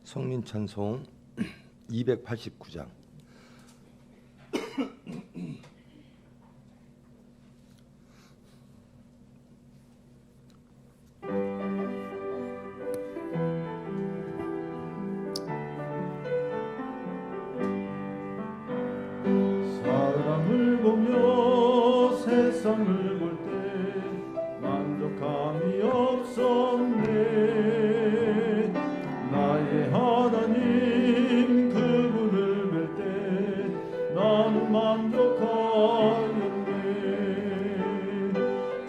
성민 찬송 289장. 사람을 보며 세상을 볼 때 만족함이 없었네. 나의 하나님 그분을 뵐 때 나는 만족하였네.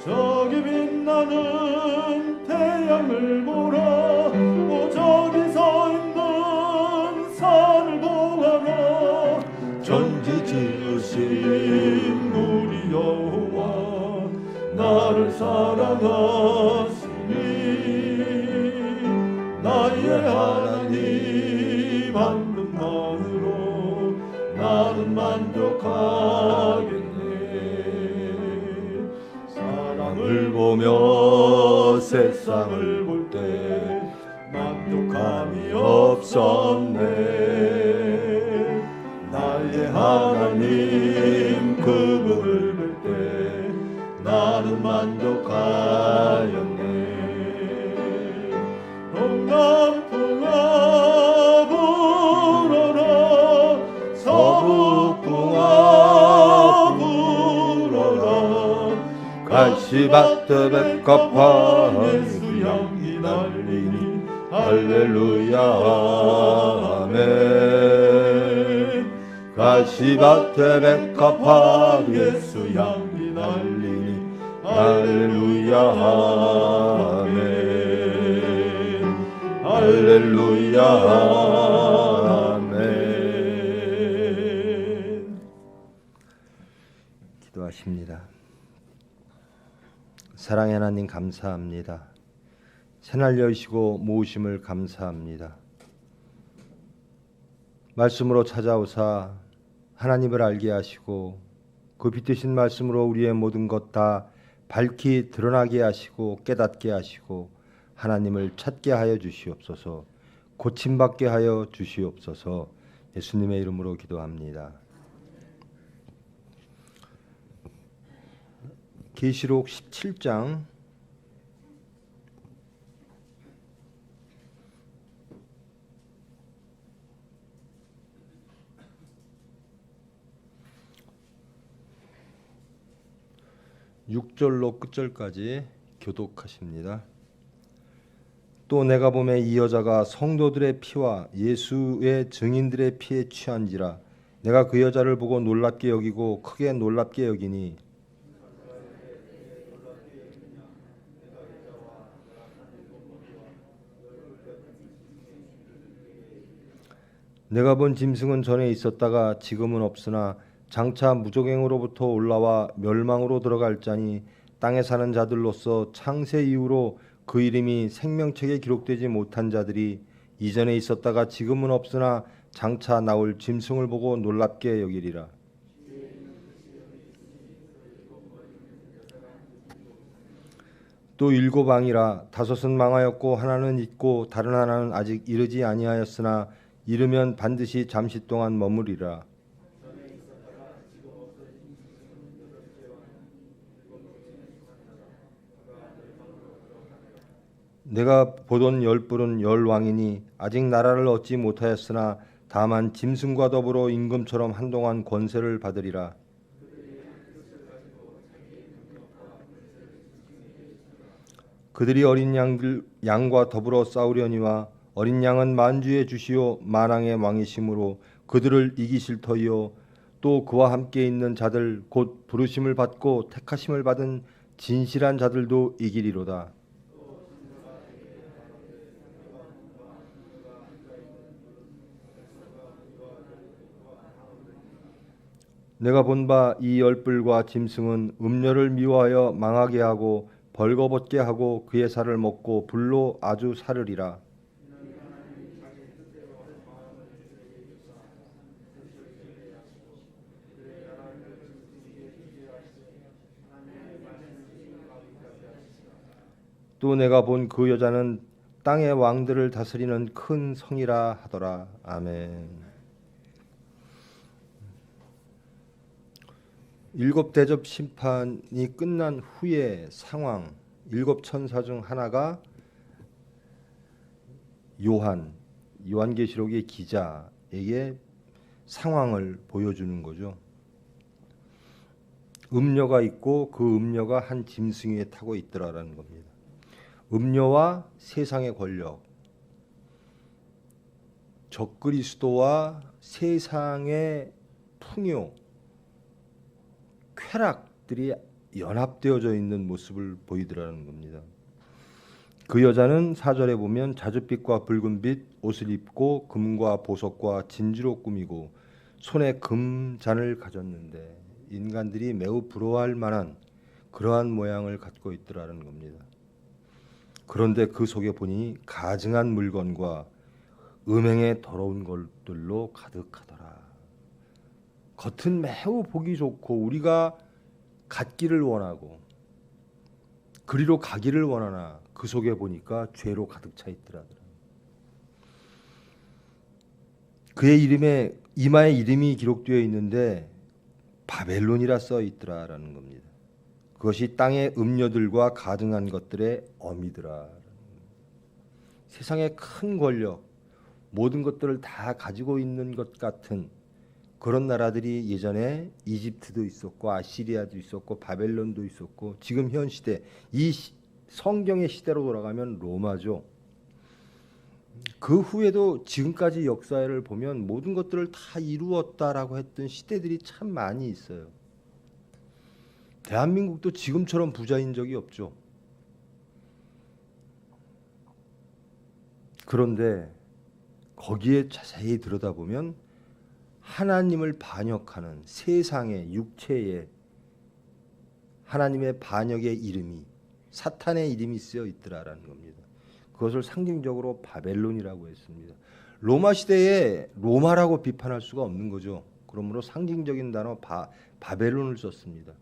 저기 빛나는 태양을 보라, 또 저기 서 있는 산을 보아라. 전지 지으신 우리 여호와 나를 사랑하시니 나의 하나님 한 분만으로 나는 만족하겠네. 사랑을 보며 세상을 볼 때 만족함이 없었네. 나의 하나님 그분을 볼 때 나는 만족하였네. 동남풍아 불어라, 서북풍아 불어라. 가시밭에 백합화 예수 향기 날리니 할렐루야 아멘. 가시밭에 백합화 예수 향기 날리니 할렐루야 아멘. 할렐루야 아멘. 기도하십니다. 사랑의 하나님 감사합니다. 새날 여시고 모으심을 감사합니다. 말씀으로 찾아오사 하나님을 알게 하시고 그 빛드신 말씀으로 우리의 모든 것 다 밝히 드러나게 하시고 깨닫게 하시고 하나님을 찾게 하여 주시옵소서. 고침받게 하여 주시옵소서. 예수님의 이름으로 기도합니다. 계시록 17장 6절로 끝절까지 교독하십니다. 또 내가 보매 이 여자가 성도들의 피와 예수의 증인들의 피에 취한지라. 내가 그 여자를 보고 놀랍게 여기고 크게 놀랍게 여기니 내가 본 짐승은 전에 있었다가 지금은 없으나 장차 무적행으로부터 올라와 멸망으로 들어갈 자니 땅에 사는 자들로서 창세 이후로 그 이름이 생명책에 기록되지 못한 자들이 이전에 있었다가 지금은 없으나 장차 나올 짐승을 보고 놀랍게 여기리라. 또 7 왕이라. 5은 망하였고 하나는 있고 다른 하나는 아직 이르지 아니하였으나 이르면 반드시 잠시 동안 머무리라. 내가 보던 10뿔은 10왕이니 아직 나라를 얻지 못하였으나 다만 짐승과 더불어 임금처럼 한동안 권세를 받으리라. 그들이 어린 양과 더불어 싸우려니와 어린 양은 만주의 주시오 만왕의 왕이심으로 그들을 이기실 터이요 또 그와 함께 있는 자들 곧 부르심을 받고 택하심을 받은 진실한 자들도 이기리로다. 내가 본 바 이 10뿔과 짐승은 음녀를 미워하여 망하게 하고 벌거벗게 하고 그의 살을 먹고 불로 아주 사르리라. 또 내가 본 그 여자는 땅의 왕들을 다스리는 큰 성이라 하더라. 아멘. 일곱 대접 심판이 끝난 후의 상황, 일곱 천사 중 하나가 요한계시록의 기자에게 상황을 보여주는 거죠. 음녀가 있고 그 음녀가 한 짐승 위에 타고 있더라라는 겁니다. 음녀와 세상의 권력, 적그리스도와 세상의 풍요, 쾌락들이 연합되어져 있는 모습을 보이더라는 겁니다. 그 여자는 4절에 보면 자줏빛과 붉은빛 옷을 입고 금과 보석과 진주로 꾸미고 손에 금잔을 가졌는데 인간들이 매우 부러워할 만한 그러한 모양을 갖고 있더라는 겁니다. 그런데 그 속에 보니 가증한 물건과 음행의 더러운 것들로 가득하더라. 겉은 매우 보기 좋고 우리가 갖기를 원하고 그리로 가기를 원하나 그 속에 보니까 죄로 가득 차 있더라. 그의 이마에 이름이 기록되어 있는데 바벨론이라 써 있더라라는 겁니다. 그것이 땅의 음녀들과 가증한 것들의 어미더라. 세상의 큰 권력, 모든 것들을 다 가지고 있는 것 같은 그런 나라들이 예전에 이집트도 있었고 아시리아도 있었고 바벨론도 있었고 지금 현 시대 이 성경의 시대로 돌아가면 로마죠. 그 후에도 지금까지 역사를 보면 모든 것들을 다 이루었다라고 했던 시대들이 참 많이 있어요. 대한민국도 지금처럼 부자인 적이 없죠. 그런데 거기에 자세히 들여다보면 하나님을 반역하는 세상의 육체의 하나님의 반역의 이름이 사탄의 이름이 쓰여 있더라라는 겁니다. 그것을 상징적으로 바벨론이라고 했습니다. 로마 시대에 로마라고 비판할 수가 없는 거죠. 그러므로 상징적인 단어 바벨론을 썼습니다.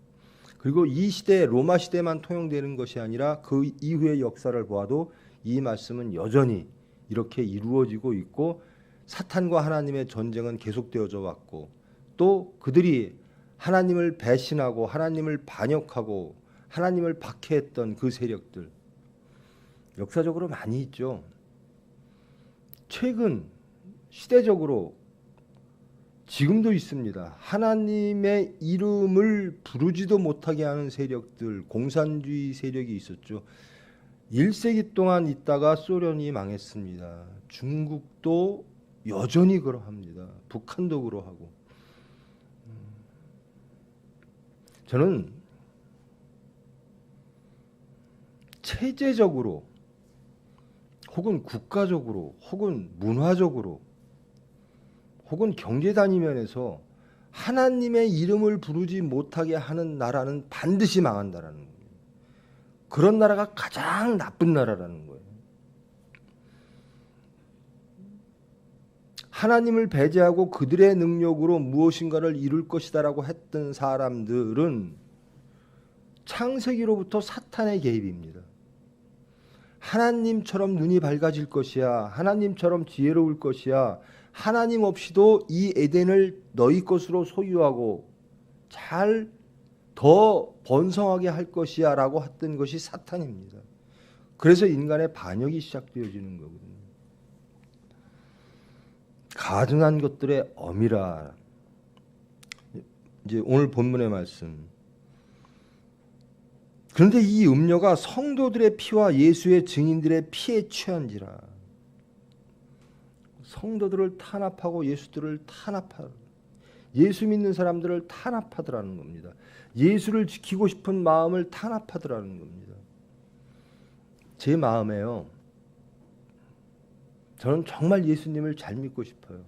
그리고 이 시대 로마 시대만 통용되는 것이 아니라 그 이후의 역사를 보아도 이 말씀은 여전히 이렇게 이루어지고 있고 사탄과 하나님의 전쟁은 계속되어져 왔고 또 그들이 하나님을 배신하고 하나님을 반역하고 하나님을 박해했던 그 세력들 역사적으로 많이 있죠. 최근 시대적으로 지금도 있습니다. 하나님의 이름을 부르지도 못하게 하는 세력들, 공산주의 세력이 있었죠. 1세기 동안 있다가 소련이 망했습니다. 중국도 여전히 그러합니다. 북한도 그러하고. 저는 체제적으로 혹은 국가적으로 혹은 문화적으로 혹은 경제단위 면에서 하나님의 이름을 부르지 못하게 하는 나라는 반드시 망한다라는 거예요. 그런 나라가 가장 나쁜 나라라는 거예요. 하나님을 배제하고 그들의 능력으로 무엇인가를 이룰 것이다라고 했던 사람들은 창세기로부터 사탄의 개입입니다. 하나님처럼 눈이 밝아질 것이야. 하나님처럼 지혜로울 것이야. 하나님 없이도 이 에덴을 너희 것으로 소유하고 잘 더 번성하게 할 것이야 라고 했던 것이 사탄입니다. 그래서 인간의 반역이 시작되어지는 거거든요. 가증한 것들의 어미라. 이제 오늘 본문의 말씀. 그런데 이 음녀가 성도들의 피와 예수의 증인들의 피에 취한지라. 성도들을 탄압하고 예수들을 탄압하고 예수 믿는 사람들을 탄압하더라는 겁니다. 예수를 지키고 싶은 마음을 탄압하더라는 겁니다. 제 마음에요. 저는 정말 예수님을 잘 믿고 싶어요.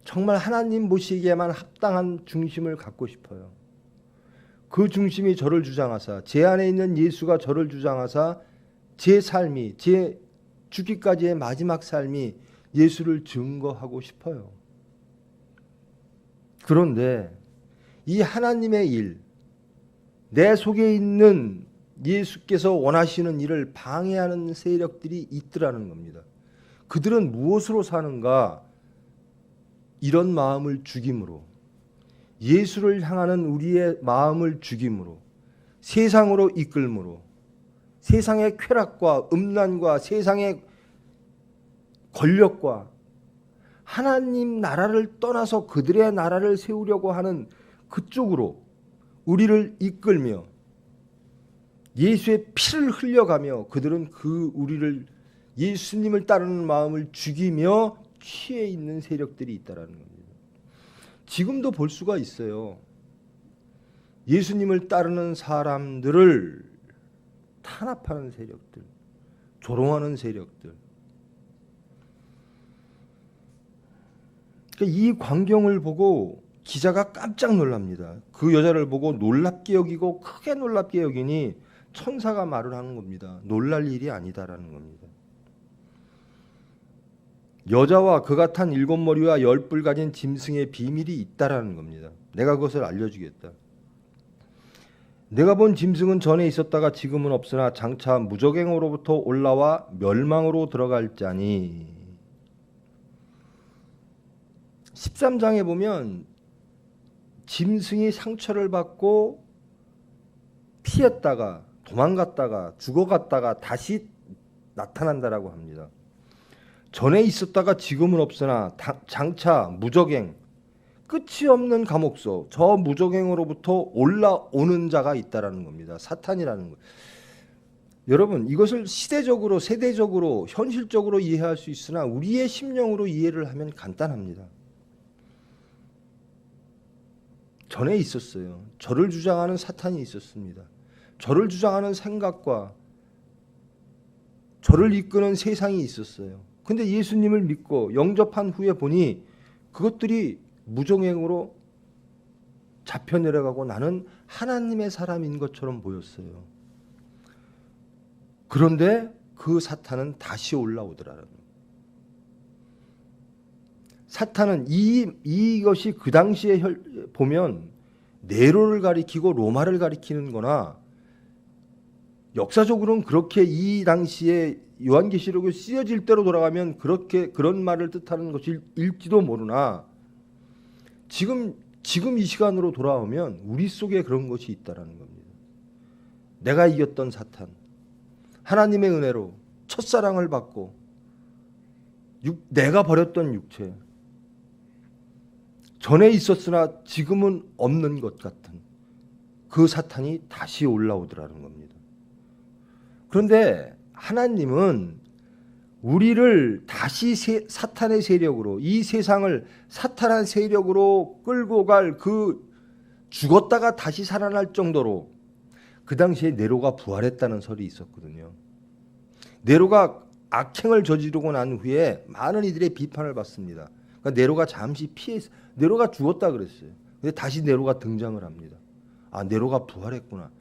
정말 하나님 보시기에만 합당한 중심을 갖고 싶어요. 그 중심이 저를 주장하사 제 안에 있는 예수가 저를 주장하사 제 삶이 제 죽기까지의 마지막 삶이 예수를 증거하고 싶어요. 그런데 이 하나님의 일, 내 속에 있는 예수께서 원하시는 일을 방해하는 세력들이 있더라는 겁니다. 그들은 무엇으로 사는가? 이런 마음을 죽임으로, 예수를 향하는 우리의 마음을 죽임으로, 세상으로 이끌므로, 세상의 쾌락과 음란과 세상의 권력과 하나님 나라를 떠나서 그들의 나라를 세우려고 하는 그쪽으로 우리를 이끌며 예수의 피를 흘려가며 그들은 우리를 예수님을 따르는 마음을 죽이며 취해 있는 세력들이 있다라는 겁니다. 지금도 볼 수가 있어요. 예수님을 따르는 사람들을 탄압하는 세력들, 조롱하는 세력들. 그러니까 이 광경을 보고 기자가 깜짝 놀랍니다. 그 여자를 보고 놀랍게 여기고 크게 놀랍게 여기니 천사가 말을 하는 겁니다. 놀랄 일이 아니다라는 겁니다. 여자와 그가 탄 7머리와 10뿔 가진 짐승의 비밀이 있다라는 겁니다. 내가 그것을 알려주겠다. 내가 본 짐승은 전에 있었다가 지금은 없으나 장차 무저갱으로부터 올라와 멸망으로 들어갈 자니. 13장에 보면 짐승이 상처를 받고 피했다가 도망갔다가 죽어갔다가 다시 나타난다라고 합니다. 전에 있었다가 지금은 없으나 장차 무저갱, 끝이 없는 감옥소, 저 무저갱으로부터 올라오는 자가 있다라는 겁니다. 사탄이라는 거. 여러분, 이것을 시대적으로 세대적으로 현실적으로 이해할 수 있으나 우리의 심령으로 이해를 하면 간단합니다. 전에 있었어요. 저를 주장하는 사탄이 있었습니다. 저를 주장하는 생각과 저를 이끄는 세상이 있었어요. 근데 예수님을 믿고 영접한 후에 보니 그것들이 무저갱으로 잡혀 내려가고 나는 하나님의 사람인 것처럼 보였어요. 그런데 그 사탄은 다시 올라오더라고요. 사탄은 이것이 그 당시에 보면 네로를 가리키고 로마를 가리키는 거나 역사적으로는 그렇게 이 당시에 요한계시록이 쓰여질 대로 돌아가면 그런 말을 뜻하는 것일지도 모르나 지금 이 시간으로 돌아오면 우리 속에 그런 것이 있다라는 겁니다. 내가 이겼던 사탄, 하나님의 은혜로 첫사랑을 받고 내가 버렸던 육체, 전에 있었으나 지금은 없는 것 같은 그 사탄이 다시 올라오더라는 겁니다. 그런데 하나님은 우리를 다시 사탄의 세력으로, 이 세상을 사탄의 세력으로 끌고 갈 그 죽었다가 다시 살아날 정도로, 그 당시에 네로가 부활했다는 설이 있었거든요. 네로가 악행을 저지르고 난 후에 많은 이들의 비판을 받습니다. 그러니까 네로가 잠시 네로가 죽었다 그랬어요. 근데 다시 네로가 등장을 합니다. 아, 네로가 부활했구나.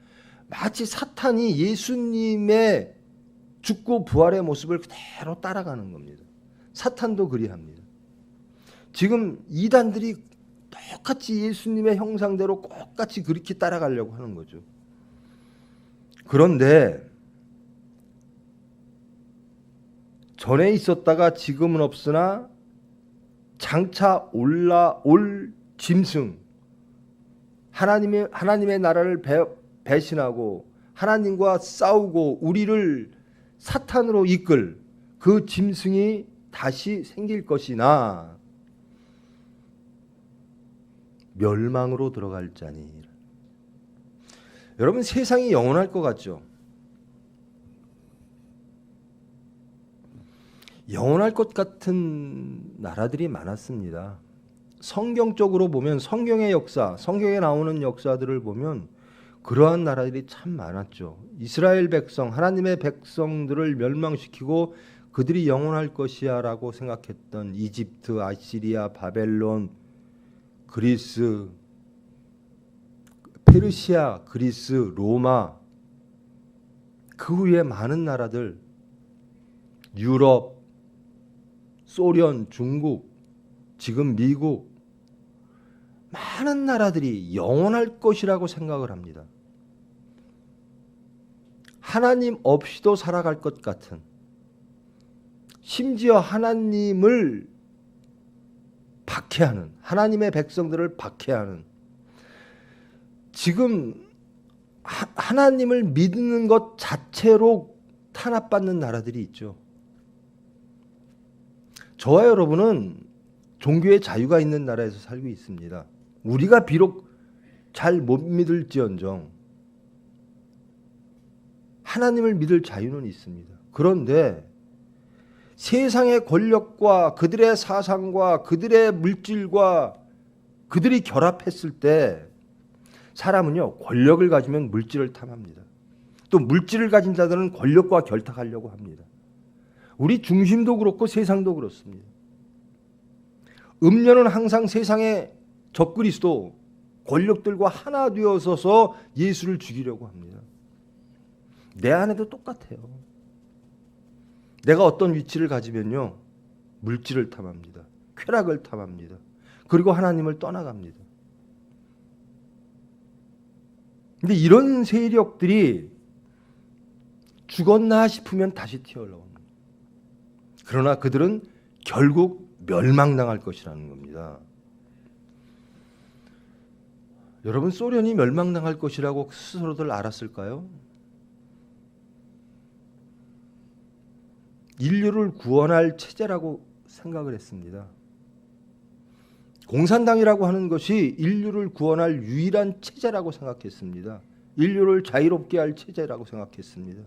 마치 사탄이 예수님의 죽고 부활의 모습을 그대로 따라가는 겁니다. 사탄도 그리합니다. 지금 이단들이 똑같이 예수님의 형상대로 똑같이 그렇게 따라가려고 하는 거죠. 그런데 전에 있었다가 지금은 없으나 장차 올라올 짐승, 하나님의 나라를 배신하고 하나님과 싸우고 우리를 사탄으로 이끌 그 짐승이 다시 생길 것이나 멸망으로 들어갈 자니. 여러분, 세상이 영원할 것 같죠? 영원할 것 같은 나라들이 많았습니다. 성경적으로 보면 성경의 역사, 성경에 나오는 역사들을 보면 그러한 나라들이 참 많았죠. 이스라엘 백성, 하나님의 백성들을 멸망시키고 그들이 영원할 것이야 라고 생각했던 이집트, 아시리아, 바벨론, 그리스, 페르시아, 그리스, 로마, 그 후에 많은 나라들, 유럽, 소련, 중국, 지금 미국, 많은 나라들이 영원할 것이라고 생각을 합니다. 하나님 없이도 살아갈 것 같은, 심지어 하나님을 박해하는, 하나님의 백성들을 박해하는, 지금 하나님을 믿는 것 자체로 탄압받는 나라들이 있죠. 저와 여러분은 종교의 자유가 있는 나라에서 살고 있습니다. 우리가 비록 잘 못 믿을지언정 하나님을 믿을 자유는 있습니다. 그런데 세상의 권력과 그들의 사상과 그들의 물질과 그들이 결합했을 때 사람은요, 권력을 가지면 물질을 탐합니다. 또 물질을 가진 자들은 권력과 결탁하려고 합니다. 우리 중심도 그렇고 세상도 그렇습니다. 음료는 항상 세상의 적그리스도 권력들과 하나 되어서서 예수를 죽이려고 합니다. 내 안에도 똑같아요. 내가 어떤 위치를 가지면요, 물질을 탐합니다. 쾌락을 탐합니다. 그리고 하나님을 떠나갑니다. 근데 이런 세력들이 죽었나 싶으면 다시 튀어올라옵니다. 그러나 그들은 결국 멸망당할 것이라는 겁니다. 여러분, 소련이 멸망당할 것이라고 스스로들 알았을까요? 인류를 구원할 체제라고 생각을 했습니다. 공산당이라고 하는 것이 인류를 구원할 유일한 체제라고 생각했습니다. 인류를 자유롭게 할 체제라고 생각했습니다.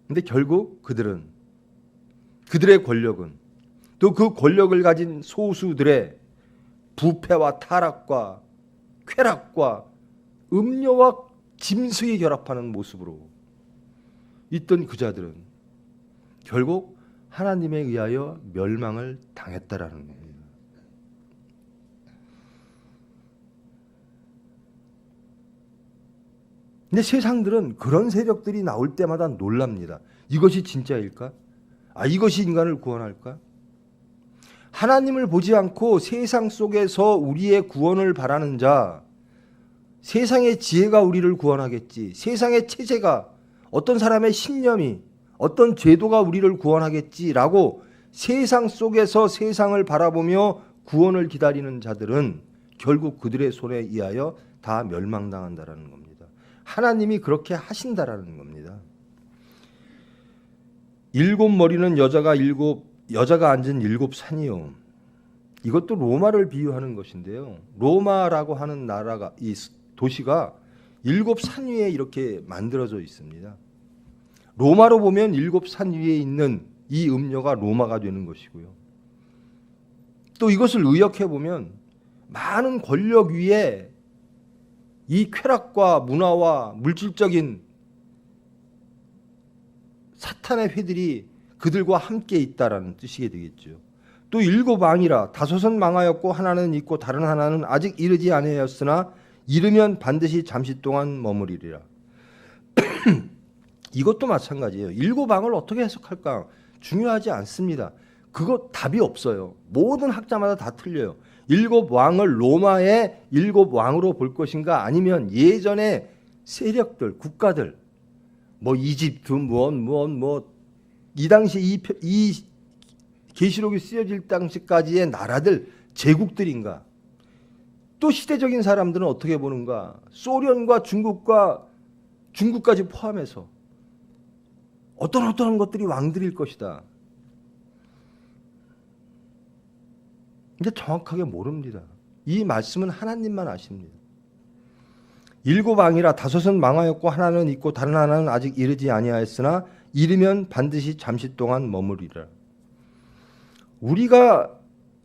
근데 결국 그들은, 그들의 권력은, 또 그 권력을 가진 소수들의 부패와 타락과 쾌락과 음료와 짐승이 결합하는 모습으로 있던 그 자들은 결국 하나님에 의하여 멸망을 당했다라는 겁니다. 근데 세상들은 그런 세력들이 나올 때마다 놀랍니다. 이것이 진짜일까? 이것이 인간을 구원할까? 하나님을 보지 않고 세상 속에서 우리의 구원을 바라는 자, 세상의 지혜가 우리를 구원하겠지, 세상의 체제가, 어떤 사람의 신념이, 어떤 제도가 우리를 구원하겠지라고 세상 속에서 세상을 바라보며 구원을 기다리는 자들은 결국 그들의 손에 의하여 다 멸망당한다라는 겁니다. 하나님이 그렇게 하신다라는 겁니다. 일곱 머리는 여자가 앉은 일곱 산이요. 이것도 로마를 비유하는 것인데요. 로마라고 하는 나라가, 이 도시가 일곱 산 위에 이렇게 만들어져 있습니다. 로마로 보면 일곱 산 위에 있는 이 음료가 로마가 되는 것이고요. 또 이것을 의역해 보면 많은 권력 위에 이 쾌락과 문화와 물질적인 사탄의 회들이 그들과 함께 있다라는 뜻이 되겠죠. 또 일곱 왕이라 다섯은 망하였고 하나는 있고 다른 하나는 아직 이르지 아니하였으나 이르면 반드시 잠시 동안 머무리리라. 이것도 마찬가지예요. 일곱 왕을 어떻게 해석할까? 중요하지 않습니다. 그거 답이 없어요. 모든 학자마다 다 틀려요. 일곱 왕을 로마의 일곱 왕으로 볼 것인가, 아니면 예전의 세력들, 국가들, 뭐 이집트, 이 당시 이 계시록이 쓰여질 당시까지의 나라들, 제국들인가? 또 시대적인 사람들은 어떻게 보는가? 소련과 중국까지 포함해서 어떤 것들이 왕들일 것이다. 근데 정확하게 모릅니다. 이 말씀은 하나님만 아십니다. 일곱 왕이라 다섯은 망하였고 하나는 있고 다른 하나는 아직 이르지 아니하였으나 이르면 반드시 잠시 동안 머무리라. 우리가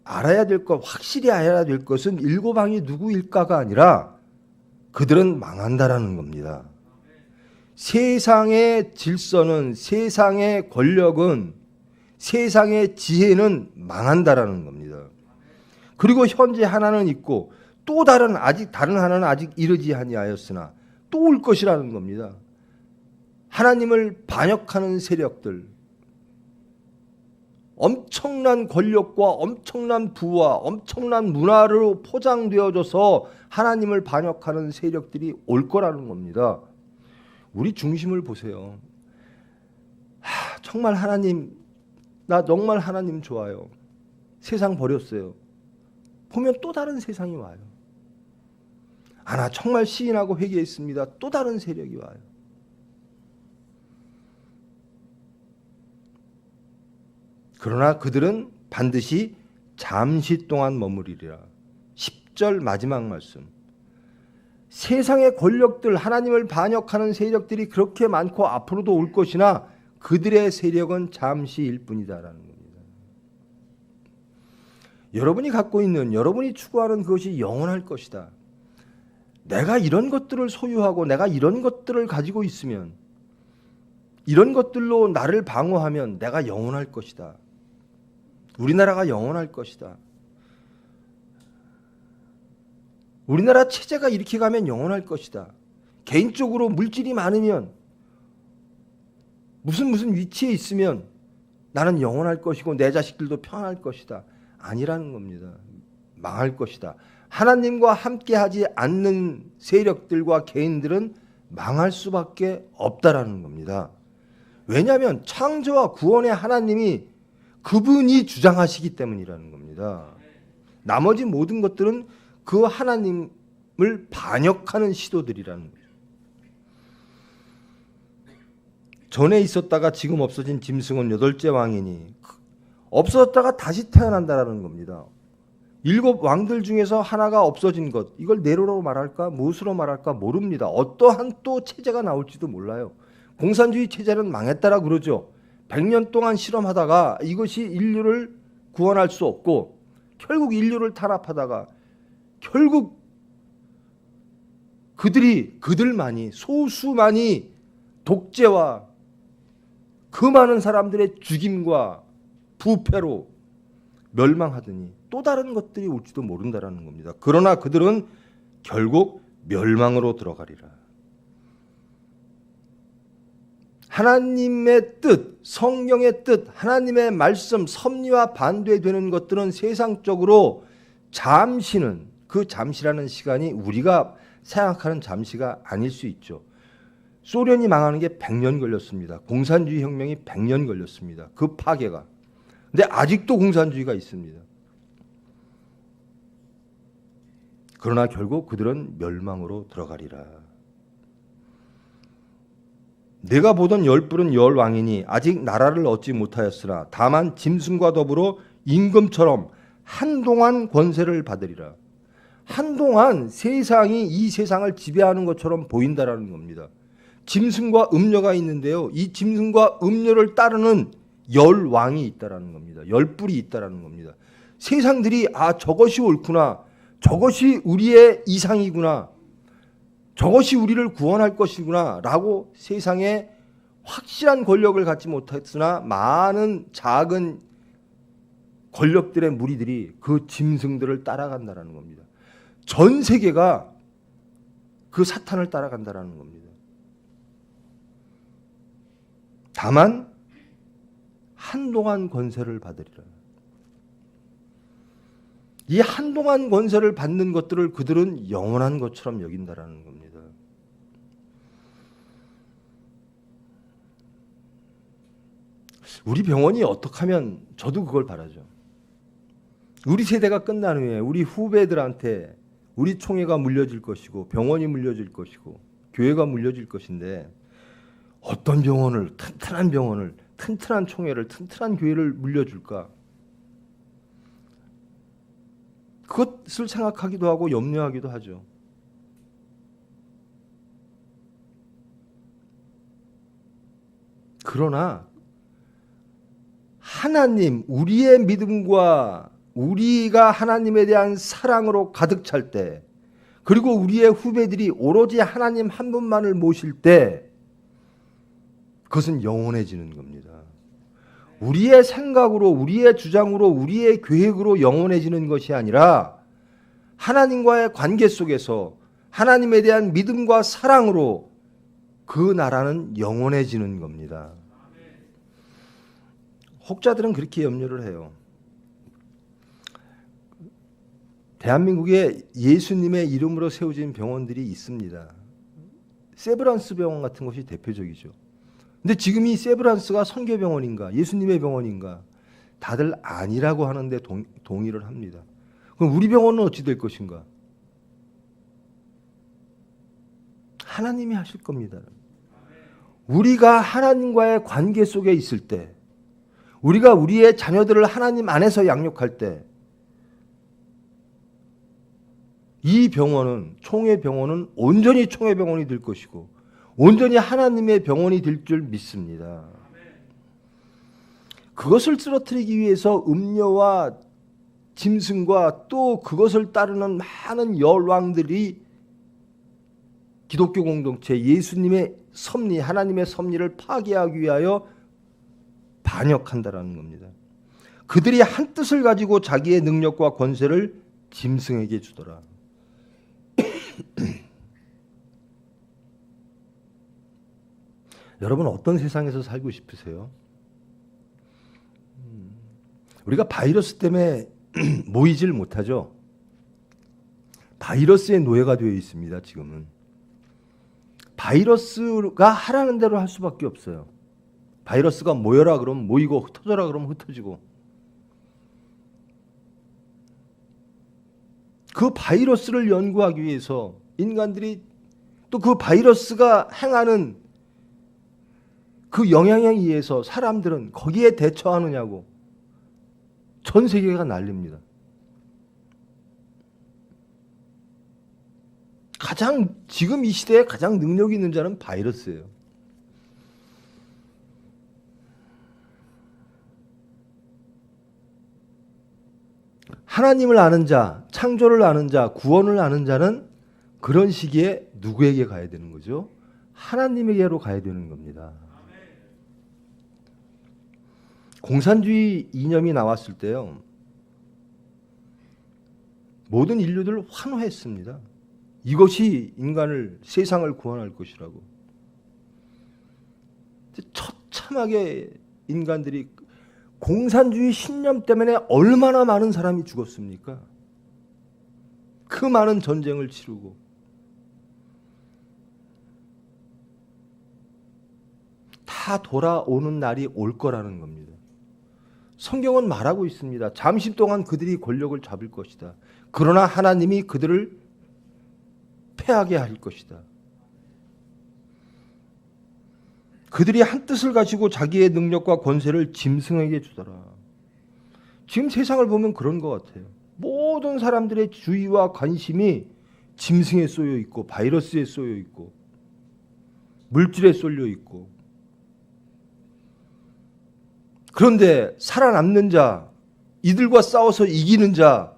알아야 될 것, 확실히 알아야 될 것은 일곱 왕이 누구일까가 아니라 그들은 망한다라는 겁니다. 세상의 질서는, 세상의 권력은, 세상의 지혜는 망한다라는 겁니다. 그리고 현재 하나는 있고 또 다른 하나는 아직 이르지 아니하였으나 또 올 것이라는 겁니다. 하나님을 반역하는 세력들, 엄청난 권력과 엄청난 부와 엄청난 문화로 포장되어져서 하나님을 반역하는 세력들이 올 거라는 겁니다. 우리 중심을 보세요. 정말 하나님, 나 정말 하나님 좋아요. 세상 버렸어요. 보면 또 다른 세상이 와요. 나 정말 시인하고 회개했습니다. 또 다른 세력이 와요. 그러나 그들은 반드시 잠시 동안 머무리리라. 10절 마지막 말씀. 세상의 권력들, 하나님을 반역하는 세력들이 그렇게 많고 앞으로도 올 것이나 그들의 세력은 잠시일 뿐이다라는 겁니다. 여러분이 갖고 있는, 여러분이 추구하는 그것이 영원할 것이다. 내가 이런 것들을 소유하고 내가 이런 것들을 가지고 있으면, 이런 것들로 나를 방어하면 내가 영원할 것이다. 우리나라가 영원할 것이다. 우리나라 체제가 이렇게 가면 영원할 것이다. 개인적으로 물질이 많으면, 무슨 위치에 있으면 나는 영원할 것이고 내 자식들도 편할 것이다. 아니라는 겁니다. 망할 것이다. 하나님과 함께하지 않는 세력들과 개인들은 망할 수밖에 없다라는 겁니다. 왜냐하면 창조와 구원의 하나님이 그분이 주장하시기 때문이라는 겁니다. 나머지 모든 것들은 그 하나님을 반역하는 시도들이라는 거죠. 전에 있었다가 지금 없어진 짐승은 8째 왕이니 없어졌다가 다시 태어난다라는 겁니다. 7 왕들 중에서 하나가 없어진 것, 이걸 네로로 말할까 무엇으로 말할까 모릅니다. 어떠한 또 체제가 나올지도 몰라요. 공산주의 체제는 망했다라 그러죠. 100년 동안 실험하다가 이것이 인류를 구원할 수 없고 결국 인류를 탄압하다가 결국 그들만이 소수만이 독재와 그 많은 사람들의 죽임과 부패로 멸망하더니 또 다른 것들이 올지도 모른다라는 겁니다. 그러나 그들은 결국 멸망으로 들어가리라. 하나님의 뜻, 성경의 뜻, 하나님의 말씀, 섭리와 반대되는 것들은 세상적으로 잠시는, 그 잠시라는 시간이 우리가 생각하는 잠시가 아닐 수 있죠. 소련이 망하는 게 100년 걸렸습니다. 공산주의 혁명이 100년 걸렸습니다. 그 파괴가. 근데 아직도 공산주의가 있습니다. 그러나 결국 그들은 멸망으로 들어가리라. 내가 보던 10뿔은 10왕이니 아직 나라를 얻지 못하였으나 다만 짐승과 더불어 임금처럼 한동안 권세를 받으리라. 한동안 세상이 이 세상을 지배하는 것처럼 보인다라는 겁니다. 짐승과 음녀가 있는데요. 이 짐승과 음녀를 따르는 10왕이 있다라는 겁니다. 10뿔이 있다라는 겁니다. 세상들이 저것이 옳구나. 저것이 우리의 이상이구나. 저것이 우리를 구원할 것이구나 라고 세상에 확실한 권력을 갖지 못했으나 많은 작은 권력들의 무리들이 그 짐승들을 따라간다라는 겁니다. 전 세계가 그 사탄을 따라간다라는 겁니다. 다만 한동안 권세를 받으리라. 이 한동안 권세를 받는 것들을 그들은 영원한 것처럼 여긴다라는 겁니다. 우리 병원이 어떻게 하면, 저도 그걸 바라죠. 우리 세대가 끝난 후에 우리 후배들한테 우리 총회가 물려질 것이고 병원이 물려질 것이고 교회가 물려질 것인데 어떤 병원을, 튼튼한 병원을, 튼튼한 총회를, 튼튼한 교회를 물려줄까? 그것을 생각하기도 하고 염려하기도 하죠. 그러나 하나님, 우리의 믿음과 우리가 하나님에 대한 사랑으로 가득 찰 때, 그리고 우리의 후배들이 오로지 하나님 한 분만을 모실 때 그것은 영원해지는 겁니다. 우리의 생각으로, 우리의 주장으로, 우리의 계획으로 영원해지는 것이 아니라 하나님과의 관계 속에서 하나님에 대한 믿음과 사랑으로 그 나라는 영원해지는 겁니다. 혹자들은 그렇게 염려를 해요. 대한민국에 예수님의 이름으로 세워진 병원들이 있습니다. 세브란스 병원 같은 것이 대표적이죠. 근데 지금 이 세브란스가 선교병원인가 예수님의 병원인가 다들 아니라고 하는데 동의를 합니다. 그럼 우리 병원은 어찌 될 것인가? 하나님이 하실 겁니다. 우리가 하나님과의 관계 속에 있을 때, 우리가 우리의 자녀들을 하나님 안에서 양육할 때, 이 병원은, 총회병원은 온전히 총회병원이 될 것이고 온전히 하나님의 병원이 될 줄 믿습니다. 그것을 쓰러뜨리기 위해서 음녀와 짐승과 또 그것을 따르는 많은 열왕들이 기독교 공동체 예수님의 섭리, 하나님의 섭리를 파괴하기 위하여 반역한다라는 겁니다. 그들이 한 뜻을 가지고 자기의 능력과 권세를 짐승에게 주더라. 여러분 어떤 세상에서 살고 싶으세요? 우리가 바이러스 때문에 모이질 못하죠. 바이러스의 노예가 되어 있습니다. 지금은 바이러스가 하라는 대로 할 수밖에 없어요. 바이러스가 모여라 그러면 모이고 흩어져라 그러면 흩어지고, 그 바이러스를 연구하기 위해서 인간들이 또 그 바이러스가 행하는 그 영향에 의해서 사람들은 거기에 대처하느냐고 전 세계가 난립니다. 지금 이 시대에 가장 능력 있는 자는 바이러스예요. 하나님을 아는 자, 창조를 아는 자, 구원을 아는 자는 그런 시기에 누구에게 가야 되는 거죠? 하나님에게로 가야 되는 겁니다. 공산주의 이념이 나왔을 때요, 모든 인류들 환호했습니다. 이것이 인간을, 세상을 구원할 것이라고. 처참하게 인간들이 공산주의 신념 때문에 얼마나 많은 사람이 죽었습니까? 그 많은 전쟁을 치르고. 다 돌아오는 날이 올 거라는 겁니다. 성경은 말하고 있습니다. 잠시 동안 그들이 권력을 잡을 것이다. 그러나 하나님이 그들을 패하게 할 것이다. 그들이 한 뜻을 가지고 자기의 능력과 권세를 짐승에게 주더라. 지금 세상을 보면 그런 것 같아요. 모든 사람들의 주의와 관심이 짐승에 쏠려 있고 바이러스에 쏠려 있고 물질에 쏠려 있고, 그런데 살아남는 자, 이들과 싸워서 이기는 자,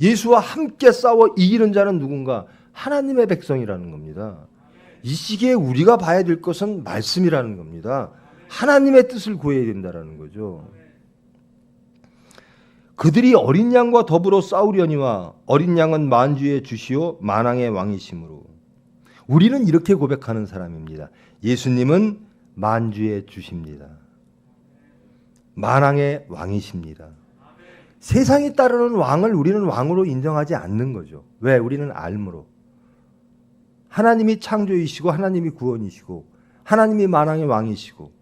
예수와 함께 싸워 이기는 자는 누군가? 하나님의 백성이라는 겁니다. 이 시기에 우리가 봐야 될 것은 말씀이라는 겁니다. 하나님의 뜻을 구해야 된다는 거죠. 그들이 어린 양과 더불어 싸우려니와 어린 양은 만주의 주시오 만왕의 왕이심으로. 우리는 이렇게 고백하는 사람입니다. 예수님은 만주의 주십니다. 만왕의 왕이십니다. 세상이 따르는 왕을 우리는 왕으로 인정하지 않는 거죠. 왜? 우리는 알므로. 하나님이 창조이시고 하나님이 구원이시고 하나님이 만왕의 왕이시고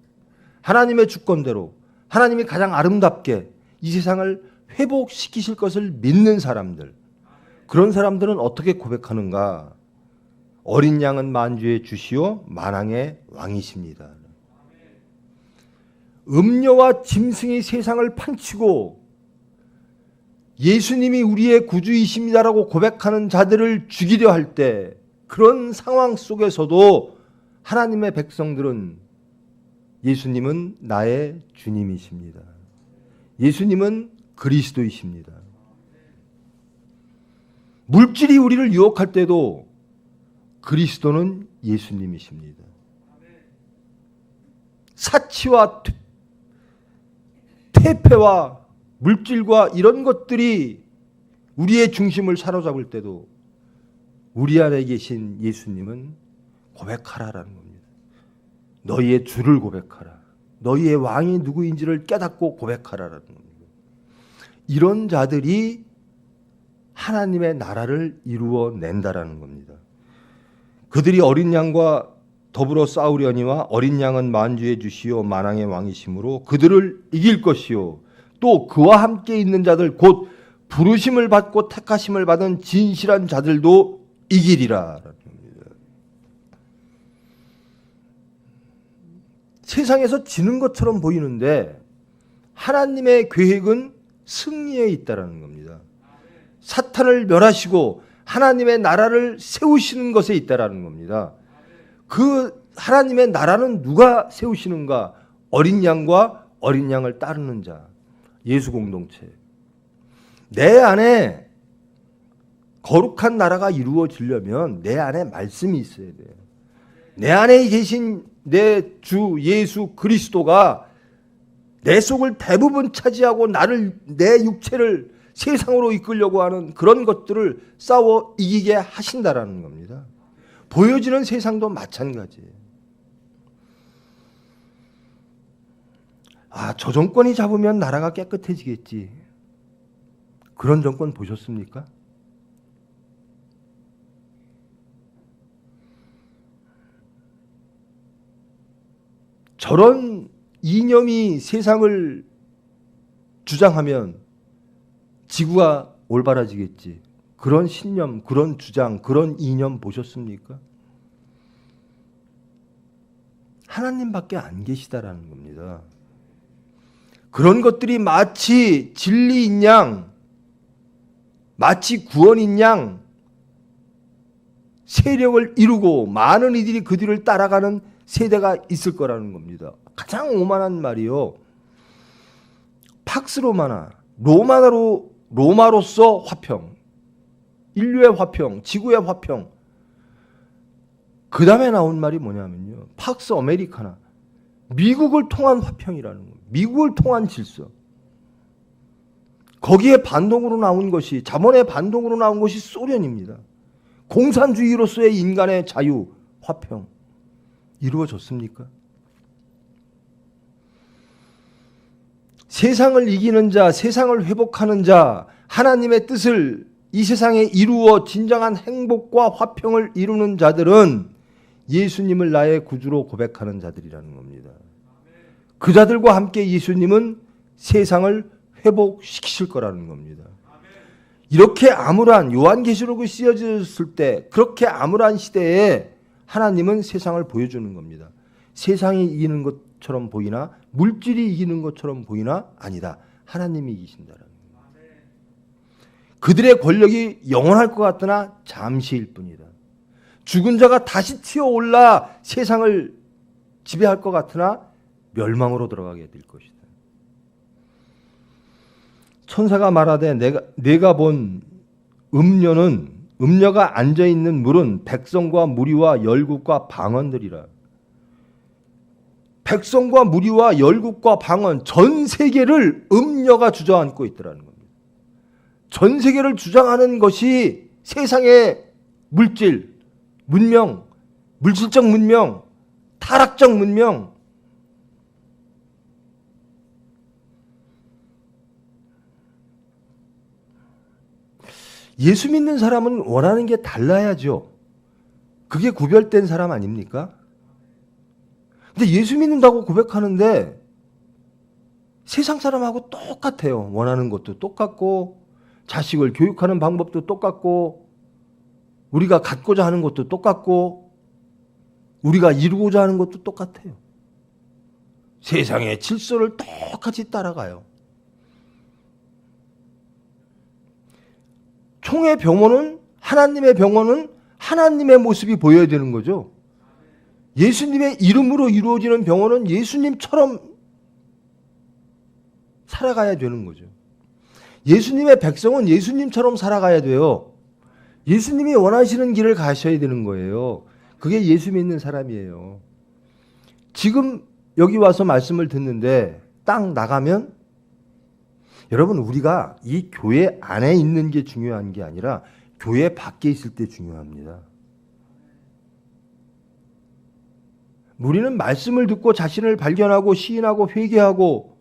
하나님의 주권대로 하나님이 가장 아름답게 이 세상을 회복시키실 것을 믿는 사람들, 그런 사람들은 어떻게 고백하는가? 어린 양은 만주의 주시오 만왕의 왕이십니다. 음녀와 짐승이 세상을 판치고 예수님이 우리의 구주이십니다라고 고백하는 자들을 죽이려 할 때, 그런 상황 속에서도 하나님의 백성들은 예수님은 나의 주님이십니다. 예수님은 그리스도이십니다. 물질이 우리를 유혹할 때도 그리스도는 예수님이십니다. 사치와 퇴폐와 물질과 이런 것들이 우리의 중심을 사로잡을 때도 우리 안에 계신 예수님은 고백하라라는 겁니다. 너희의 주를 고백하라. 너희의 왕이 누구인지를 깨닫고 고백하라라는 겁니다. 이런 자들이 하나님의 나라를 이루어낸다라는 겁니다. 그들이 어린 양과 더불어 싸우려니와 어린 양은 만주의 주시오 만왕의 왕이심으로 그들을 이길 것이요 또 그와 함께 있는 자들 곧 부르심을 받고 택하심을 받은 진실한 자들도 이기리라. 세상에서 지는 것처럼 보이는데 하나님의 계획은 승리에 있다라는 겁니다. 사탄을 멸하시고 하나님의 나라를 세우시는 것에 있다라는 겁니다. 그 하나님의 나라는 누가 세우시는가? 어린 양과 어린 양을 따르는 자, 예수 공동체. 내 안에 거룩한 나라가 이루어지려면 내 안에 말씀이 있어야 돼요. 내 안에 계신 내 주 예수 그리스도가 내 속을 대부분 차지하고 나를, 내 육체를 세상으로 이끌려고 하는 그런 것들을 싸워 이기게 하신다라는 겁니다. 보여지는 세상도 마찬가지예요. 저 정권이 잡으면 나라가 깨끗해지겠지. 그런 정권 보셨습니까? 저런 이념이 세상을 주장하면 지구가 올바라지겠지. 그런 신념, 그런 주장, 그런 이념 보셨습니까? 하나님밖에 안 계시다라는 겁니다. 그런 것들이 마치 진리인 양, 마치 구원인 양 세력을 이루고 많은 이들이 그 뒤를 따라가는 세대가 있을 거라는 겁니다. 가장 오만한 말이요. 팍스 로마나, 로마로서 화평, 인류의 화평, 지구의 화평. 그 다음에 나온 말이 뭐냐면요. 팍스 아메리카나, 미국을 통한 화평이라는 거예요. 미국을 통한 질서. 거기에 반동으로 나온 것이, 자본의 반동으로 나온 것이 소련입니다. 공산주의로서의 인간의 자유, 화평. 이루어졌습니까? 세상을 이기는 자, 세상을 회복하는 자, 하나님의 뜻을 이 세상에 이루어 진정한 행복과 화평을 이루는 자들은 예수님을 나의 구주로 고백하는 자들이라는 겁니다. 그 자들과 함께 예수님은 세상을 회복시키실 거라는 겁니다. 이렇게 암울한, 요한계시록이 쓰여졌을 때 그렇게 암울한 시대에 하나님은 세상을 보여주는 겁니다. 세상이 이기는 것처럼 보이나 물질이 이기는 것처럼 보이나 아니다. 하나님이 이기신다라는 겁니다. 그들의 권력이 영원할 것 같으나 잠시일 뿐이다. 죽은 자가 다시 튀어올라 세상을 지배할 것 같으나 멸망으로 들어가게 될 것이다. 천사가 말하되 내가 본 음녀가 앉아있는 물은 백성과 무리와 열국과 방언들이라. 백성과 무리와 열국과 방언, 전 세계를 음녀가 주저앉고 있더라는 겁니다. 전 세계를 주장하는 것이 세상의 물질, 문명, 물질적 문명, 타락적 문명. 예수 믿는 사람은 원하는 게 달라야죠. 그게 구별된 사람 아닙니까? 근데 예수 믿는다고 고백하는데 세상 사람하고 똑같아요. 원하는 것도 똑같고 자식을 교육하는 방법도 똑같고 우리가 갖고자 하는 것도 똑같고 우리가 이루고자 하는 것도 똑같아요. 세상의 질서를 똑같이 따라가요. 총의 병원은, 하나님의 병원은 하나님의 모습이 보여야 되는 거죠. 예수님의 이름으로 이루어지는 병원은 예수님처럼 살아가야 되는 거죠. 예수님의 백성은 예수님처럼 살아가야 돼요. 예수님이 원하시는 길을 가셔야 되는 거예요. 그게 예수 믿는 사람이에요. 지금 여기 와서 말씀을 듣는데 딱 나가면 여러분, 우리가 이 교회 안에 있는 게 중요한 게 아니라 교회 밖에 있을 때 중요합니다. 우리는 말씀을 듣고 자신을 발견하고 시인하고 회개하고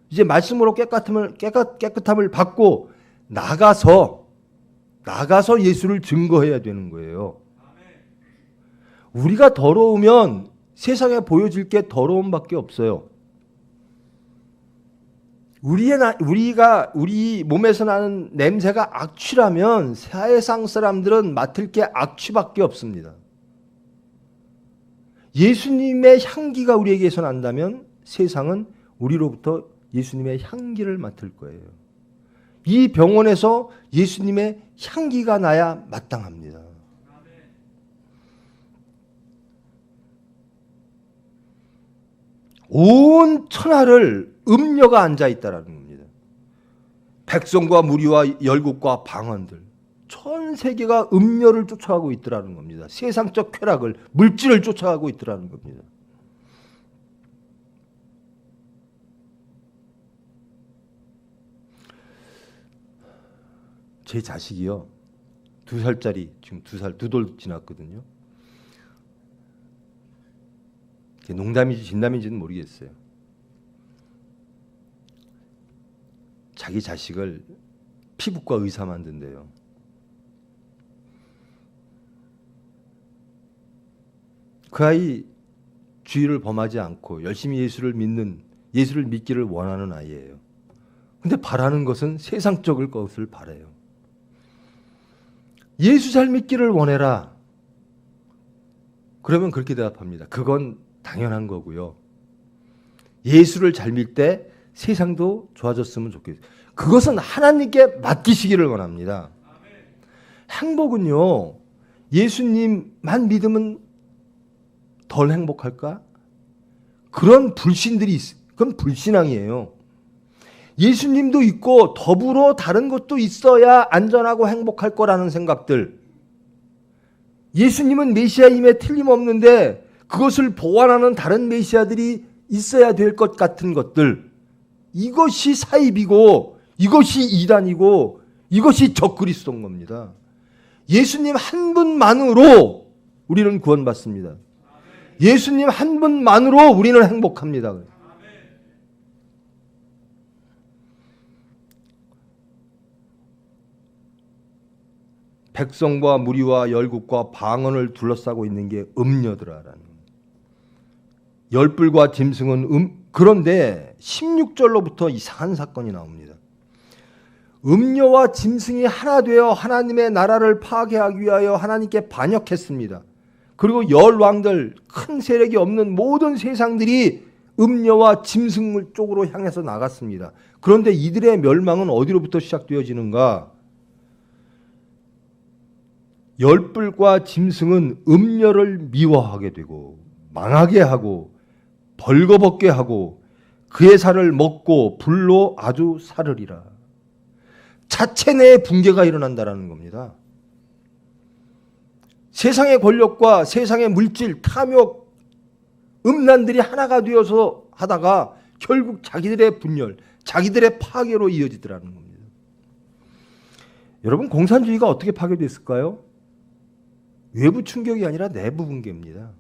이제 말씀으로 깨끗함을 받고 나가서 예수를 증거해야 되는 거예요. 우리가 더러우면 세상에 보여질 게 더러움밖에 없어요. 우리 몸에서 나는 냄새가 악취라면 세상 사람들은 맡을 게 악취밖에 없습니다. 예수님의 향기가 우리에게서 난다면 세상은 우리로부터 예수님의 향기를 맡을 거예요. 이 병원에서 예수님의 향기가 나야 마땅합니다. 온 천하를 음녀가 앉아 있다라는 겁니다. 백성과 무리와 열국과 방언들, 전 세계가 음녀를 쫓아가고 있더라는 겁니다. 세상적 쾌락을, 물질을 쫓아가고 있더라는 겁니다. 제 자식이요, 2살짜리, 지금 2살, 2돌 지났거든요. 농담인지 진담인지는 모르겠어요. 자기 자식을 피부과 의사 만든대요. 그 아이 주의를 범하지 않고 열심히 예수를 믿기를 원하는 아이예요. 근데 바라는 것은 세상적일 것을 바라요. 예수 잘 믿기를 원해라. 그러면 그렇게 대답합니다. 그건 당연한 거고요. 예수를 잘 믿을 때 세상도 좋아졌으면 좋겠어요. 그것은 하나님께 맡기시기를 원합니다. 행복은요, 예수님만 믿으면 덜 행복할까? 그런 불신들이 그건 불신앙이에요. 예수님도 있고 더불어 다른 것도 있어야 안전하고 행복할 거라는 생각들. 예수님은 메시아임에 틀림없는데 그것을 보완하는 다른 메시아들이 있어야 될 것 같은 것들. 이것이 사입이고 이것이 이단이고 이것이 적그리스도인 겁니다. 예수님 한 분만으로 우리는 구원받습니다. 예수님 한 분만으로 우리는 행복합니다. 백성과 무리와 열국과 방언을 둘러싸고 있는 게 음녀더라라는 열불과 짐승은 그런데 16절로부터 이상한 사건이 나옵니다. 음녀와 짐승이 하나 되어 하나님의 나라를 파괴하기 위하여 하나님께 반역했습니다. 그리고 열 왕들, 큰 세력이 없는 모든 세상들이 음녀와 짐승 쪽으로 향해서 나갔습니다. 그런데 이들의 멸망은 어디로부터 시작되어지는가? 열불과 짐승은 음녀를 미워하게 되고 망하게 하고 벌거벗게 하고 그의 살을 먹고 불로 아주 사르리라. 자체 내에 붕괴가 일어난다는 겁니다. 세상의 권력과 세상의 물질, 탐욕, 음란들이 하나가 되어서 하다가 결국 자기들의 분열, 자기들의 파괴로 이어지더라는 겁니다. 여러분, 공산주의가 어떻게 파괴됐을까요? 외부 충격이 아니라 내부 붕괴입니다.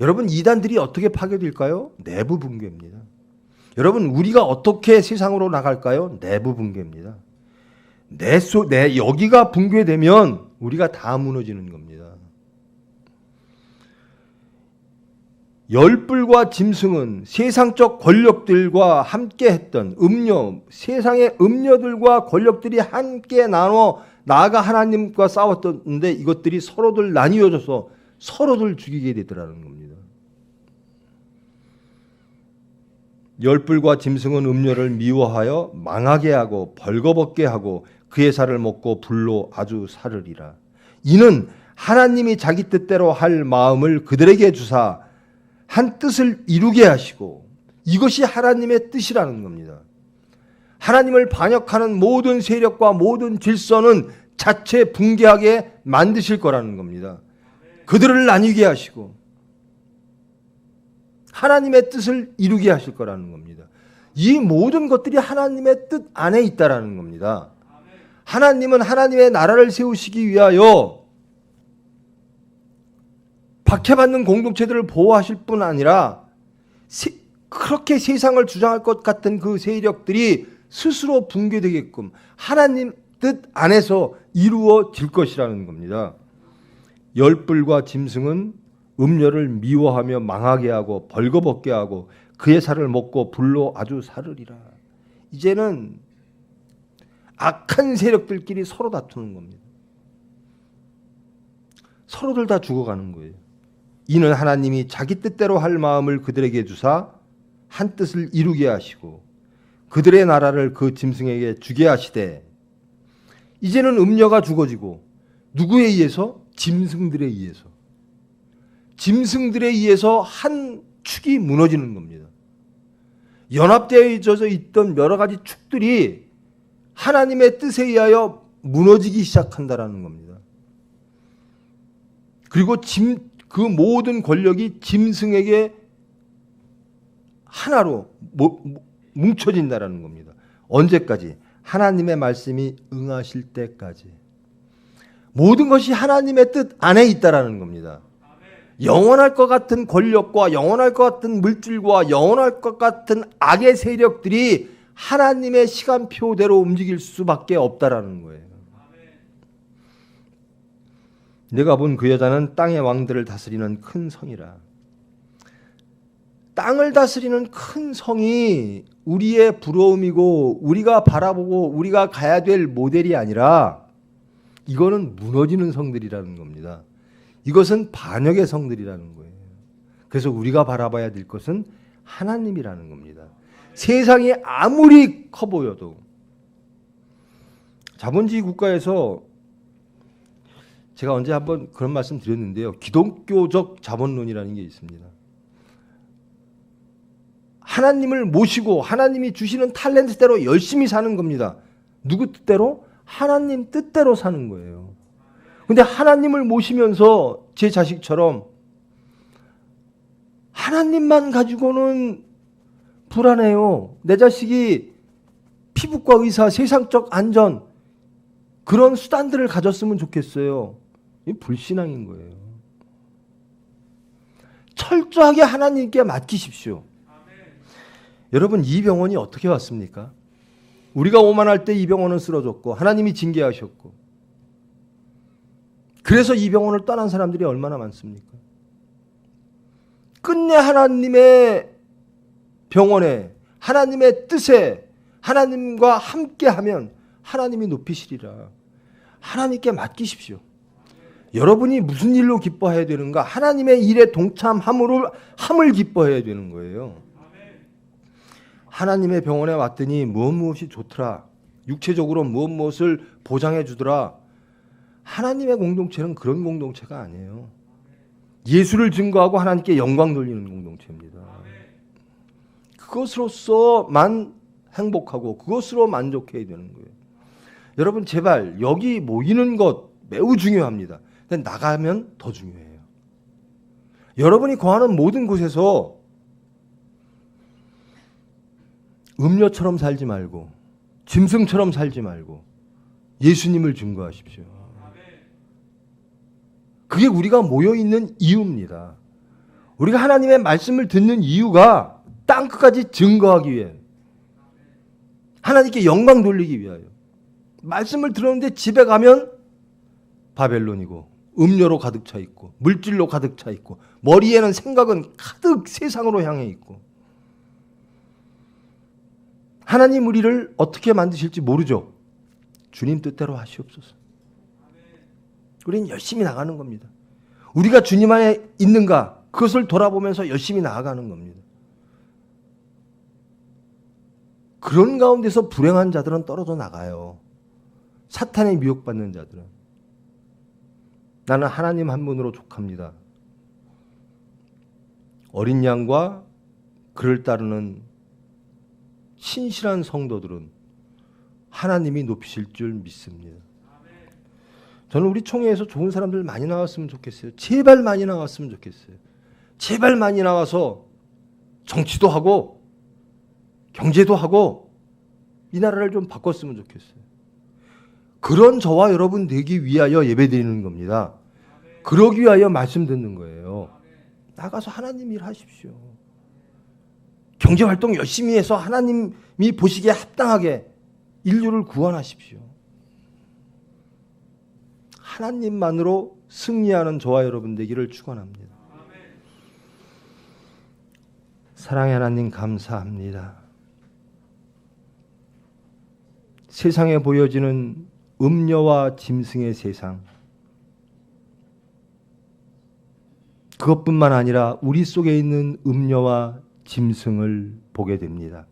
여러분, 이단들이 어떻게 파괴될까요? 내부 붕괴입니다. 여러분, 우리가 어떻게 세상으로 나갈까요? 내부 붕괴입니다. 여기가 붕괴되면 우리가 다 무너지는 겁니다. 열불과 짐승은 세상적 권력들과 함께 했던 음녀, 세상의 음녀들과 권력들이 함께 나아가 하나님과 싸웠던데 이것들이 서로들 나뉘어져서 서로들 죽이게 되더라는 겁니다. 열불과 짐승은 음녀를 미워하여 망하게 하고 벌거벗게 하고 그의 살을 먹고 불로 아주 사르리라. 이는 하나님이 자기 뜻대로 할 마음을 그들에게 주사 한 뜻을 이루게 하시고, 이것이 하나님의 뜻이라는 겁니다. 하나님을 반역하는 모든 세력과 모든 질서는 자체 붕괴하게 만드실 거라는 겁니다. 그들을 나뉘게 하시고 하나님의 뜻을 이루게 하실 거라는 겁니다. 이 모든 것들이 하나님의 뜻 안에 있다라는 겁니다. 하나님은 하나님의 나라를 세우시기 위하여 박해받는 공동체들을 보호하실 뿐 아니라 그렇게 세상을 주장할 것 같은 그 세력들이 스스로 붕괴되게끔 하나님 뜻 안에서 이루어질 것이라는 겁니다. 열불과 짐승은 음녀를 미워하며 망하게 하고 벌거벗게 하고 그의 살을 먹고 불로 아주 사르리라. 이제는 악한 세력들끼리 서로 다투는 겁니다. 서로들 다 죽어가는 거예요. 이는 하나님이 자기 뜻대로 할 마음을 그들에게 주사 한 뜻을 이루게 하시고 그들의 나라를 그 짐승에게 주게 하시되, 이제는 음녀가 죽어지고 누구에 의해서? 짐승들에 의해서. 짐승들에 의해서 한 축이 무너지는 겁니다. 연합되어져 있던 여러 가지 축들이 하나님의 뜻에 의하여 무너지기 시작한다라는 겁니다. 그리고 그 모든 권력이 짐승에게 하나로 뭉쳐진다라는 겁니다. 언제까지? 하나님의 말씀이 응하실 때까지. 모든 것이 하나님의 뜻 안에 있다라는 겁니다. 영원할 것 같은 권력과 영원할 것 같은 물질과 영원할 것 같은 악의 세력들이 하나님의 시간표대로 움직일 수밖에 없다라는 거예요. 내가 본 그 여자는 땅의 왕들을 다스리는 큰 성이라. 땅을 다스리는 큰 성이 우리의 부러움이고 우리가 바라보고 우리가 가야 될 모델이 아니라 이거는 무너지는 성들이라는 겁니다. 이것은 반역의 성들이라는 거예요. 그래서 우리가 바라봐야 될 것은 하나님이라는 겁니다. 세상이 아무리 커 보여도. 자본주의 국가에서 제가 언제 한번 그런 말씀 드렸는데요. 기독교적 자본론이라는 게 있습니다. 하나님을 모시고 하나님이 주시는 탤런트대로 열심히 사는 겁니다. 누구 뜻대로? 하나님 뜻대로 사는 거예요. 근데 하나님을 모시면서 제 자식처럼 하나님만 가지고는 불안해요. 내 자식이 피부과 의사, 세상적 안전 그런 수단들을 가졌으면 좋겠어요. 이 불신앙인 거예요. 철저하게 하나님께 맡기십시오. 여러분, 이 병원이 어떻게 왔습니까? 우리가 오만할 때 이 병원은 쓰러졌고 하나님이 징계하셨고, 그래서 이 병원을 떠난 사람들이 얼마나 많습니까? 끝내 하나님의 병원에, 하나님의 뜻에 하나님과 함께하면 하나님이 높이시리라. 하나님께 맡기십시오. 여러분이 무슨 일로 기뻐해야 되는가? 하나님의 일에 동참함을 기뻐해야 되는 거예요. 하나님의 병원에 왔더니 무엇이 좋더라. 육체적으로 무엇을 보장해 주더라. 하나님의 공동체는 그런 공동체가 아니에요. 예수를 증거하고 하나님께 영광 돌리는 공동체입니다. 그것으로서만 행복하고 그것으로 만족해야 되는 거예요. 여러분, 제발 여기 모이는 것 매우 중요합니다. 근데 나가면 더 중요해요. 여러분이 거하는 모든 곳에서 음녀처럼 살지 말고 짐승처럼 살지 말고 예수님을 증거하십시오. 그게 우리가 모여있는 이유입니다. 우리가 하나님의 말씀을 듣는 이유가 땅끝까지 증거하기 위해, 하나님께 영광 돌리기 위하여. 말씀을 들었는데 집에 가면 바벨론이고 음료로 가득 차 있고 물질로 가득 차 있고 머리에는 생각은 가득 세상으로 향해 있고, 하나님 우리를 어떻게 만드실지 모르죠. 주님 뜻대로 하시옵소서. 우리는 열심히 나가는 겁니다. 우리가 주님 안에 있는가, 그것을 돌아보면서 열심히 나아가는 겁니다. 그런 가운데서 불행한 자들은 떨어져 나가요. 사탄에 미혹받는 자들은. 나는 하나님 한 분으로 족합니다. 어린 양과 그를 따르는 신실한 성도들은 하나님이 높이실 줄 믿습니다. 저는 우리 총회에서 좋은 사람들 많이 나왔으면 좋겠어요. 제발 많이 나왔으면 좋겠어요. 제발 많이 나와서 정치도 하고 경제도 하고 이 나라를 좀 바꿨으면 좋겠어요. 그런 저와 여러분 되기 위하여 예배드리는 겁니다. 그러기 위하여 말씀 듣는 거예요. 나가서 하나님 일 하십시오. 경제활동 열심히 해서 하나님이 보시기에 합당하게 인류를 구원하십시오. 하나님만으로 승리하는 저와 여러분 되기를 축원합니다. 사랑의 하나님 감사합니다. 세상에 보여지는 음녀와 짐승의 세상, 그것뿐만 아니라 우리 속에 있는 음녀와 짐승을 보게 됩니다.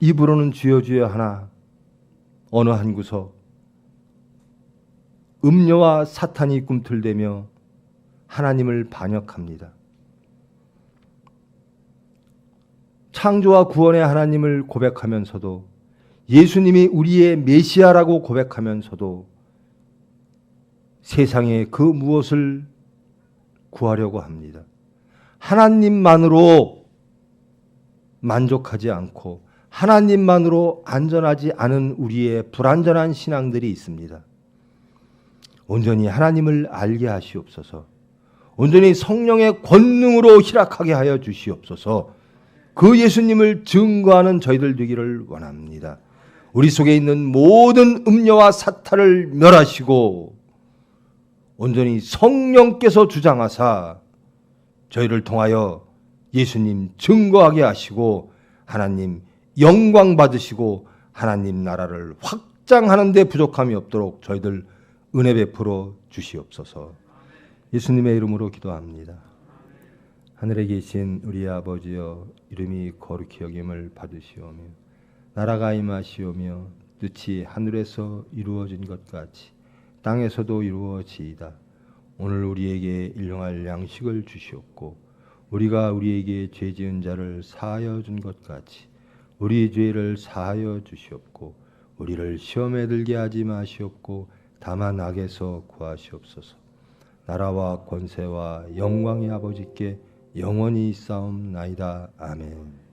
입으로는 주여 주여 하나 어느 한 구석 음녀와 사탄이 꿈틀대며 하나님을 반역합니다. 창조와 구원의 하나님을 고백하면서도 예수님이 우리의 메시아라고 고백하면서도 세상에 그 무엇을 구하려고 합니다. 하나님만으로 만족하지 않고 하나님만으로 안전하지 않은 우리의 불안전한 신앙들이 있습니다. 온전히 하나님을 알게 하시옵소서. 온전히 성령의 권능으로 희락하게 하여 주시옵소서. 그 예수님을 증거하는 저희들 되기를 원합니다. 우리 속에 있는 모든 음녀와 사탄을 멸하시고 온전히 성령께서 주장하사 저희를 통하여 예수님 증거하게 하시고 하나님 영광 받으시고 하나님 나라를 확장하는 데 부족함이 없도록 저희들 은혜 베풀어 주시옵소서. 예수님의 이름으로 기도합니다. 하늘에 계신 우리 아버지여, 이름이 거룩히 여김을 받으시오며 나라가 임하시오며 뜻이 하늘에서 이루어진 것 같이 땅에서도 이루어지이다. 오늘 우리에게 일용할 양식을 주시옵고 우리가 우리에게 죄 지은 자를 사하여 준 것 같이 우리의 죄를 사하여 주시옵고 우리를 시험에 들게 하지 마시옵고 다만 악에서 구하시옵소서. 나라와 권세와 영광이 아버지께 영원히 있사옵나이다. 아멘.